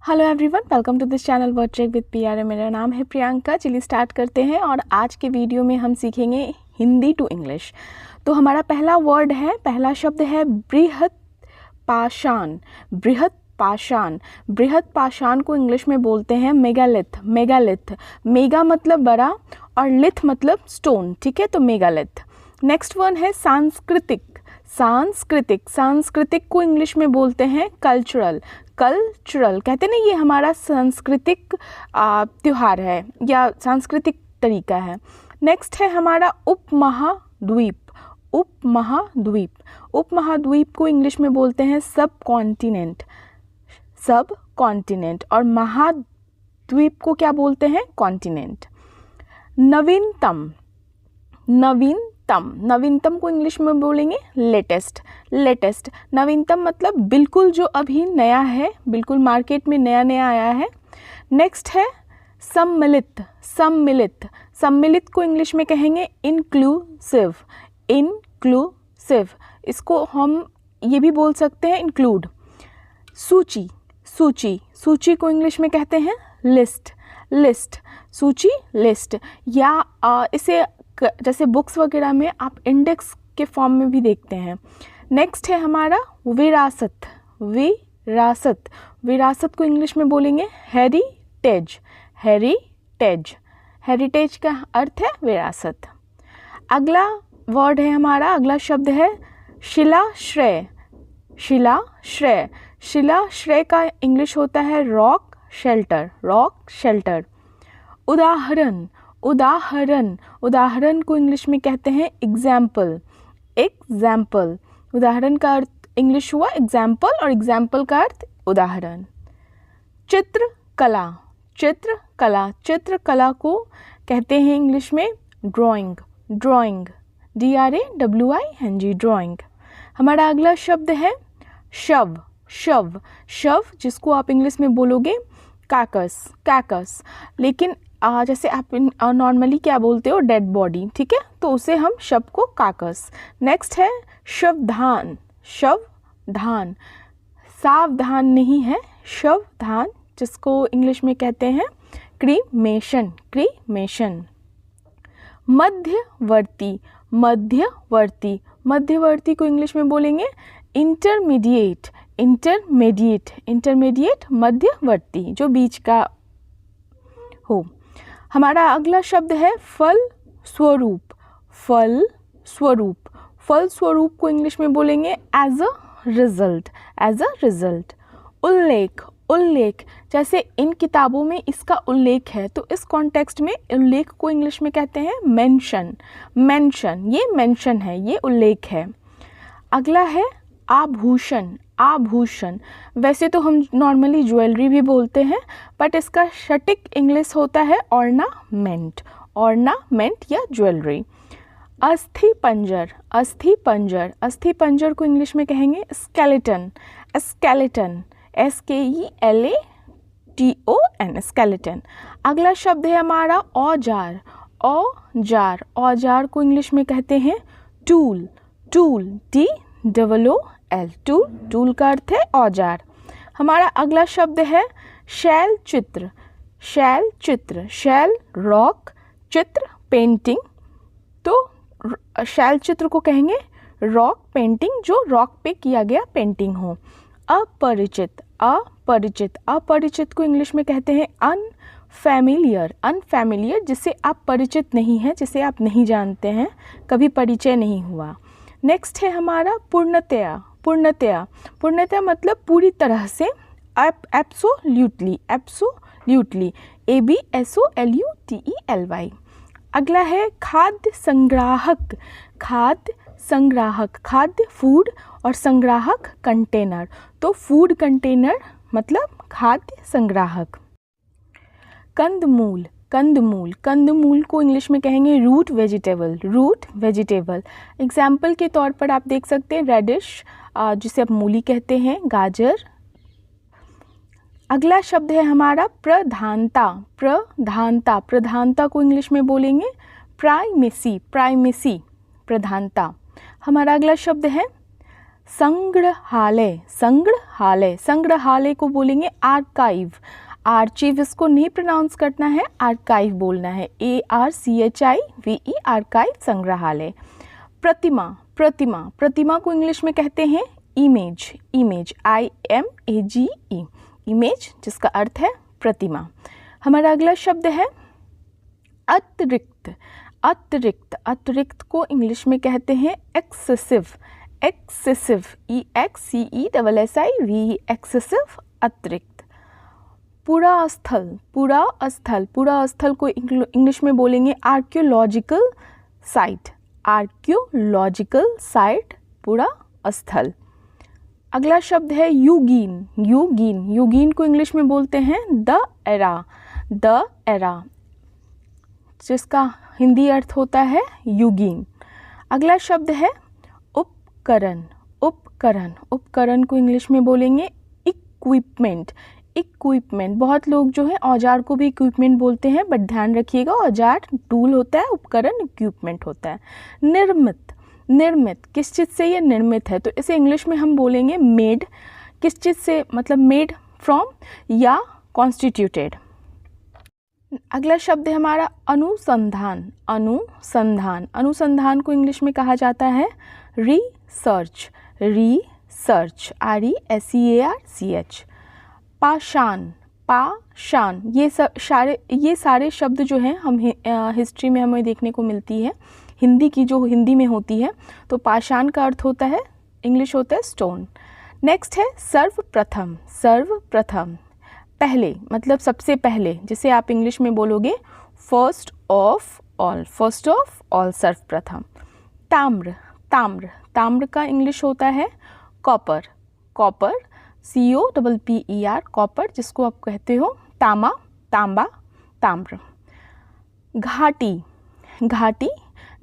Hello everyone, welcome to this channel word trek with PR. मेरा नाम है प्रियंका। चलिए स्टार्ट करते हैं और आज के वीडियो में हम सीखेंगे हिंदी टू इंग्लिश। तो हमारा पहला वर्ड है, पहला शब्द है बृहत पाषाण। बृहत पाषाण, बृहत पाषाण को इंग्लिश में बोलते हैं मेगालिथ। मेगालिथ, मेगा मतलब बड़ा और लिथ मतलब स्टोन, ठीक है, तो मेगालिथ। नेक्स्ट वन है सांस्कृतिक। सांस्कृतिक, सांस्कृतिक को इंग्लिश में बोलते हैं कल्चरल। कल्चरल कहते ना, ये हमारा सांस्कृतिक त्यौहार है या सांस्कृतिक तरीका है। नेक्स्ट है हमारा उपमहाद्वीप। उपमहाद्वीप, उपमहाद्वीप को इंग्लिश में बोलते हैं सब कॉन्टिनेंट। सब कॉन्टिनेंट, और महाद्वीप को क्या बोलते हैं? कॉन्टिनेंट। नवीनतम, नवीनतम, नवीनतम को इंग्लिश में बोलेंगे लेटेस्ट। लेटेस्ट, नवीनतम मतलब बिल्कुल जो अभी नया है, बिल्कुल मार्केट में नया नया आया है। नेक्स्ट है सम्मिलित। सम्मिलित, सम्मिलित को इंग्लिश में कहेंगे इंक्लूसिव। इंक्लूसिव, इसको हम ये भी बोल सकते हैं इंक्लूड। सूची। सूची, सूची को इंग्लिश में कहते हैं लिस्ट। लिस्ट, सूची, लिस्ट, या इसे जैसे बुक्स वगैरह में आप इंडेक्स के फॉर्म में भी देखते हैं। नेक्स्ट है हमारा विरासत। विरासत, विरासत को इंग्लिश में बोलेंगे हेरिटेज। हेरिटेज, हेरिटेज का अर्थ है विरासत। अगला वर्ड है हमारा, अगला शब्द है शिलाश्रय। शिलाश्रय, शिलाश्रय का इंग्लिश होता है रॉक शेल्टर। Rock shelter. उदाहरण। उदाहरण, उदाहरण को इंग्लिश में कहते हैं एग्जाम्पल। एग्जाम्पल, उदाहरण का अर्थ इंग्लिश हुआ एग्जाम्पल और एग्जाम्पल का अर्थ उदाहरण। चित्रकला। चित्रकला, चित्रकला को कहते हैं इंग्लिश में ड्राइंग। Drawing, DRAWING, drawing. हमारा अगला शब्द है शव। शव, शव जिसको आप इंग्लिश में बोलोगे कैकस। कैकस, लेकिन जैसे आप नॉर्मली क्या बोलते हो, डेड बॉडी, ठीक है, तो उसे हम शव को काकस। नेक्स्ट है शवधान। शवधान, सावधान नहीं है, शवधान, जिसको इंग्लिश में कहते हैं क्रीमेशन। क्रीमेशन। मध्यवर्ती। मध्यवर्ती, मध्यवर्ती को इंग्लिश में बोलेंगे इंटरमीडिएट। इंटरमीडिएट, इंटरमीडिएट, मध्यवर्ती, जो बीच का हो। हमारा अगला शब्द है फल स्वरूप। फल स्वरूप, फल स्वरूप को इंग्लिश में बोलेंगे as a result. As a result. उल्लेख। उल्लेख, जैसे इन किताबों में इसका उल्लेख है, तो इस कॉन्टेक्स्ट में उल्लेख को इंग्लिश में कहते हैं मेंशन। मेंशन, ये मेंशन है, ये उल्लेख है। अगला है आभूषण। आभूषण, वैसे तो हम नॉर्मली ज्वेलरी भी बोलते हैं, बट इसका सटीक इंग्लिश होता है ऑर्नामेंट। ऑर्नामेंट या ज्वेलरी। अस्थि पंजर। अस्थि पंजर, अस्थि पंजर को इंग्लिश में कहेंगे स्केलेटन। Skeleton, SKELATON, skeleton. अगला शब्द है हमारा औजार। औजार, औजार को इंग्लिश में कहते हैं tool. Tool, TOOL, tool, tool का अर्थ है औजार। हमारा अगला शब्द है शैल चित्र। शैल चित्र, शैल रॉक, चित्र पेंटिंग, तो शैल चित्र को कहेंगे रॉक पेंटिंग, जो रॉक पे किया गया पेंटिंग हो। अपरिचित। अपरिचित, अपरिचित को इंग्लिश में कहते हैं अनफैमिलियर। अनफैमिलियर, जिससे आप परिचित नहीं हैं, जिसे आप नहीं जानते हैं, कभी परिचय नहीं हुआ। नेक्स्ट है हमारा पूर्णतया। पूर्णतया, पूर्णतया मतलब पूरी तरह से, एब्सोल्यूटली। Absolutely, ABSOLUTELY। अगला है खाद्य संग्राहक। खाद्य संग्राहक, खाद्य फूड और संग्राहक कंटेनर, तो फूड कंटेनर मतलब खाद्य संग्राहक। कंदमूल। कंदमूल, कंदमूल को इंग्लिश में कहेंगे root vegetable. Root vegetable, example के तौर पर आप देख सकते हैं रेडिश, जिसे आप मूली कहते हैं, गाजर। अगला शब्द है हमारा प्रधानता। प्रधानता, प्रधानता को इंग्लिश में बोलेंगे प्राइमेसी। प्राइमेसी, प्रधानता। हमारा अगला शब्द है संग्रहालय, संग्रहालय, संग्रहालय को बोलेंगे आर्काइव, आर्चिव इसको नहीं प्रोनाउंस करना है, आर्काइव बोलना है, ARCHIVE, आर्काइव, संग्रहालय। प्रतिमा, प्रतिमा, प्रतिमा को इंग्लिश में कहते हैं इमेज, इमेज, IMAGE, इमेज, जिसका अर्थ है प्रतिमा। हमारा अगला शब्द है अतिरिक्त, अतिरिक्त, अतिरिक्त को इंग्लिश में कहते हैं एक्सेसिव, एक्सेसिव, EXCESSIVE, एक्सेसिव, अतिरिक्त। पुरा स्थल, पुरा स्थल, पुरा स्थल को इंग्लिश में बोलेंगे आर्कियोलॉजिकल साइट, आर्कियोलॉजिकल साइट, पुरा स्थल। अगला शब्द है युगीन, युगीन, युगीन को इंग्लिश में बोलते हैं द एरा, द एरा, जिसका हिंदी अर्थ होता है युगीन। अगला शब्द है उपकरण, उपकरण, उपकरण को इंग्लिश में बोलेंगे इक्विपमेंट, इक्विपमेंट। बहुत लोग जो है औजार को भी इक्विपमेंट बोलते हैं, बट ध्यान रखिएगा औजार टूल होता है, उपकरण इक्विपमेंट होता है। निर्मित, निर्मित, किस चीज़ से ये निर्मित है, तो इसे इंग्लिश में हम बोलेंगे मेड, किस चीज़ से, मतलब मेड फ्रॉम या कॉन्स्टिट्यूटेड। अगला शब्द है हमारा अनुसंधान, अनुसंधान, अनुसंधान को इंग्लिश में कहा जाता है रिसर्च, रिसर्च, RESEARCH। पाषाण, पाषाण, ये सारे शब्द जो हैं हम हिस्ट्री में हमें देखने को मिलती है, हिंदी की जो हिंदी में होती है, तो पाषाण का अर्थ होता है, इंग्लिश होता है स्टोन। नेक्स्ट है सर्वप्रथम, सर्वप्रथम, पहले, मतलब सबसे पहले, जिसे आप इंग्लिश में बोलोगे first of all, first of all, सर्वप्रथम। ताम्र, ताम्र, ताम्र का इंग्लिश होता है कॉपर, कॉपर, COPPER, कॉपर, जिसको आप कहते हो तामा, तांबा, ताम्र। घाटी, घाटी,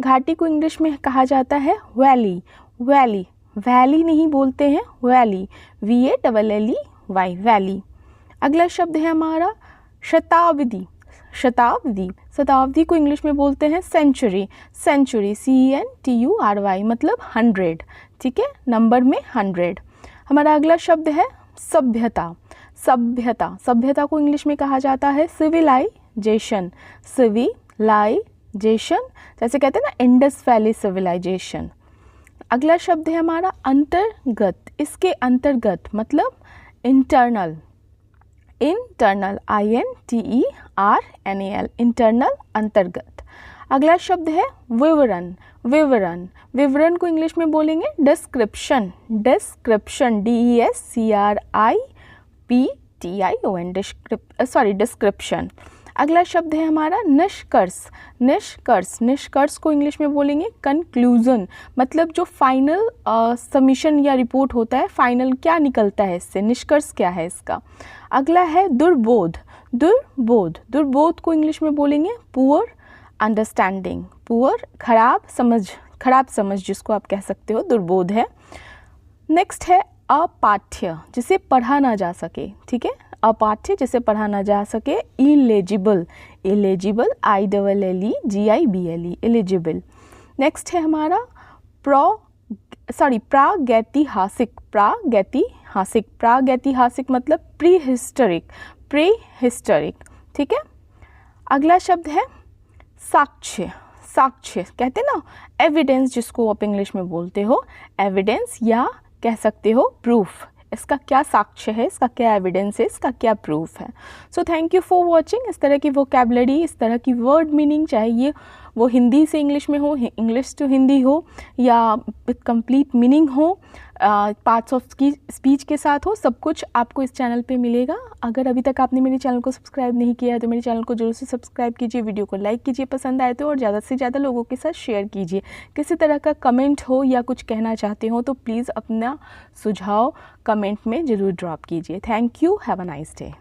घाटी को इंग्लिश में कहा जाता है वैली, वैली, वैली नहीं बोलते हैं, वैली, VALLEY, वैली। अगला शब्द है हमारा शताब्दी, शताब्दी, शताब्दी को इंग्लिश में बोलते हैं सेंचुरी, सेंचुरी, CENTURY, मतलब 100, ठीक है, नंबर में 100। हमारा अगला शब्द है सभ्यता, सभ्यता, सभ्यता को इंग्लिश में कहा जाता है सिविलाइजेशन, सिविलाइजेशन, जैसे कहते हैं ना इंडस वैली सिविलाइजेशन। अगला शब्द है हमारा अंतर्गत, इसके अंतर्गत मतलब इंटरनल, इंटरनल, INTERNAL, इंटरनल, अंतर्गत। अगला शब्द है विवरण, विवरण, विवरण को इंग्लिश में बोलेंगे डिस्क्रिप्शन, डिस्क्रिप्शन, DESCRIPTION, डिस्क्रिप्शन। अगला शब्द है हमारा निष्कर्ष, निष्कर्ष, निष्कर्ष को इंग्लिश में बोलेंगे कंक्लूजन, मतलब जो फाइनल सबमिशन या रिपोर्ट होता है, फाइनल क्या निकलता है इससे, निष्कर्ष क्या है इसका। अगला है दुर्बोध, दुर्बोध, दुर्बोध को इंग्लिश में बोलेंगे पुअर अंडरस्टैंडिंग, पुअर, खराब समझ, खराब समझ जिसको आप कह सकते हो, दुर्बोध है। नेक्स्ट है अपाठ्य, जिसे पढ़ा ना जा सके, ठीक है, अपाठ्य, जिसे पढ़ा ना जा सके। Illegible, illegible, ILLEGIBLE, illegible. Next है हमारा प्रागैतिहासिक, प्रागैतिहासिक, प्रागैतिहासिक मतलब प्री हिस्टोरिक, प्री हिस्टोरिक, ठीक है। अगला शब्द है साक्ष्य, साक्ष्य कहते हैं ना एविडेंस, जिसको आप इंग्लिश में बोलते हो एविडेंस, या कह सकते हो प्रूफ, इसका क्या साक्ष्य है, इसका क्या एविडेंस है, इसका क्या प्रूफ है। So thank you for watching. इस तरह की वोकैबुलरी, इस तरह की वर्ड मीनिंग, चाहे ये वो हिंदी से इंग्लिश में हो, इंग्लिश टू हिंदी हो, या विथ कंप्लीट मीनिंग हो, पार्ट्स ऑफ स्पीच के साथ हो, सब कुछ आपको इस चैनल पे मिलेगा। अगर अभी तक आपने मेरे चैनल को सब्सक्राइब नहीं किया है तो मेरे चैनल को जरूर से सब्सक्राइब कीजिए, वीडियो को लाइक कीजिए पसंद आए तो, और ज़्यादा से ज़्यादा लोगों के साथ शेयर कीजिए। किसी तरह का कमेंट हो या कुछ कहना चाहते हो तो प्लीज़ अपना सुझाव कमेंट में ज़रूर ड्रॉप कीजिए। Thank you, have a nice day.